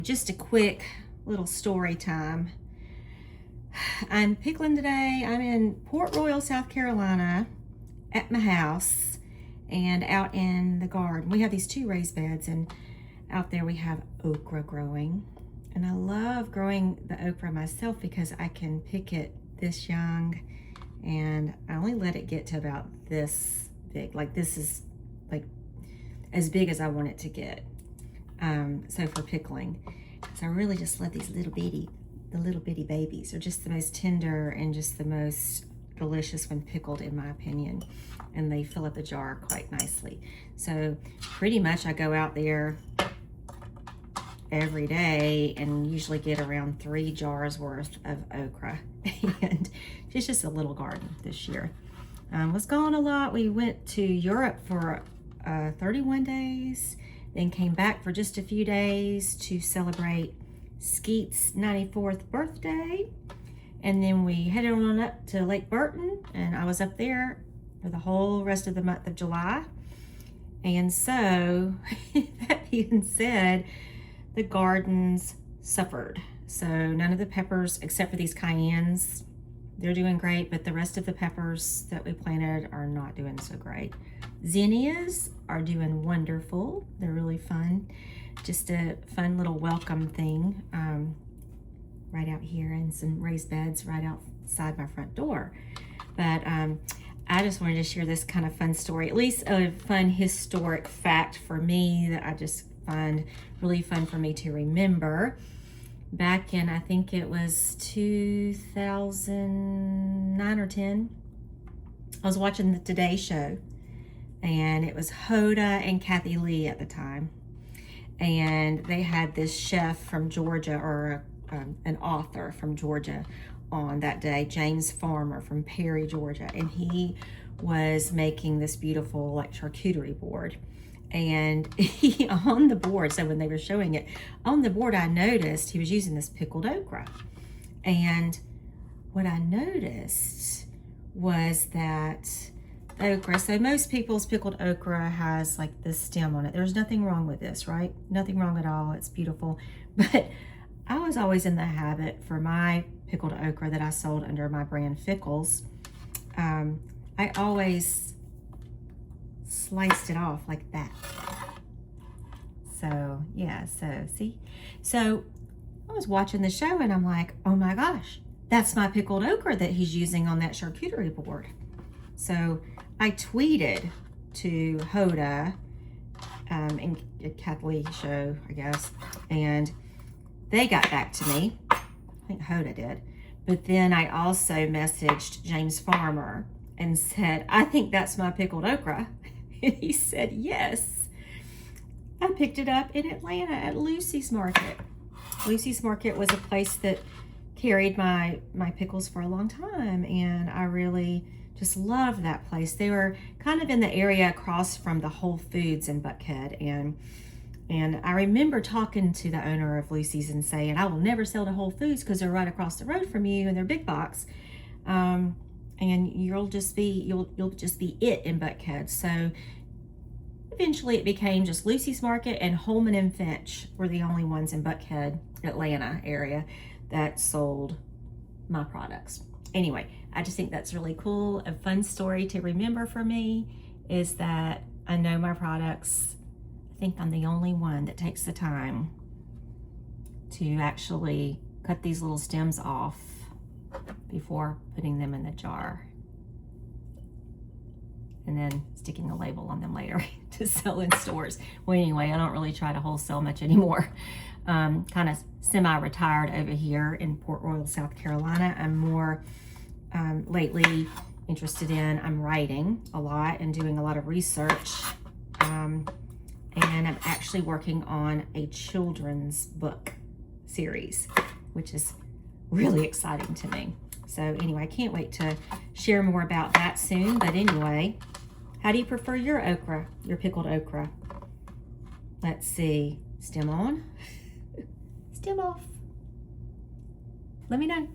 Just a quick little story time. I'm pickling today. I'm in Port Royal, South Carolina at my house and out in the garden. We have these 2 raised beds, and out there we have okra growing. And I love growing the okra myself because I can pick it this young, and I only let it get to about this big. Like, this is like as big as I want it to get. So for pickling. So I really just love these little bitty babies. They're just the most tender and just the most delicious when pickled, in my opinion. And they fill up a jar quite nicely. So pretty much I go out there every day and usually get around 3 jars worth of okra. And it's just a little garden this year. Was gone a lot. We went to Europe for 31 days, then came back for just a few days to celebrate Skeet's 94th birthday. And then we headed on up to Lake Burton, and I was up there for the whole rest of the month of July. And so, that being said, the gardens suffered. So none of the peppers, except for these cayennes, they're doing great, but the rest of the peppers that we planted are not doing so great. Zinnias are doing wonderful. They're really fun. Just a fun little welcome thing right out here, and some raised beds right outside my front door. But I just wanted to share this kind of fun story, at least a fun historic fact for me that I just find really fun for me to remember. Back in, I think it was 2009 or 10, I was watching the Today Show, and it was Hoda and Kathy Lee at the time. And they had this chef from Georgia, or an author from Georgia on that day, James Farmer from Perry, Georgia. And he was making this beautiful like charcuterie board. And he, on the board, so when they were showing it, on the board I noticed he was using this pickled okra. And what I noticed was that okra, so most people's pickled okra has like this stem on it. There's nothing wrong with this, right? Nothing wrong at all. It's beautiful. But I was always in the habit for my pickled okra that I sold under my brand Phickles. I always sliced it off like that. So yeah, so see? So I was watching the show and I'm like, oh my gosh, that's my pickled okra that he's using on that charcuterie board. So I tweeted to Hoda and Kathy Lee show, I guess, and they got back to me. I think Hoda did. But then I also messaged James Farmer and said, I think that's my pickled okra. And he said, yes. I picked it up in Atlanta at Lucy's Market. Lucy's Market was a place that carried my pickles for a long time, and I really just loved that place. They were kind of in the area across from the Whole Foods in Buckhead, and I remember talking to the owner of Lucy's and saying, I will never sell to Whole Foods because they're right across the road from you and they're big box. And you'll just be it in Buckhead. So eventually it became just Lucy's Market, and Holman and Finch were the only ones in Buckhead, Atlanta area that sold my products. Anyway, I just think that's really cool. A fun story to remember for me is that I know my products. I think I'm the only one that takes the time to actually cut these little stems off before putting them in the jar and then sticking a label on them later to sell in stores. Well, anyway, I don't really try to wholesale much anymore. Kind of semi-retired over here in Port Royal, South Carolina. I'm more lately interested in, I'm writing a lot and doing a lot of research. And I'm actually working on a children's book series, which is really exciting to me. So anyway, I can't wait to share more about that soon. But anyway, how do you prefer your okra, your pickled okra? Let's see, stem on, stem off. Let me know.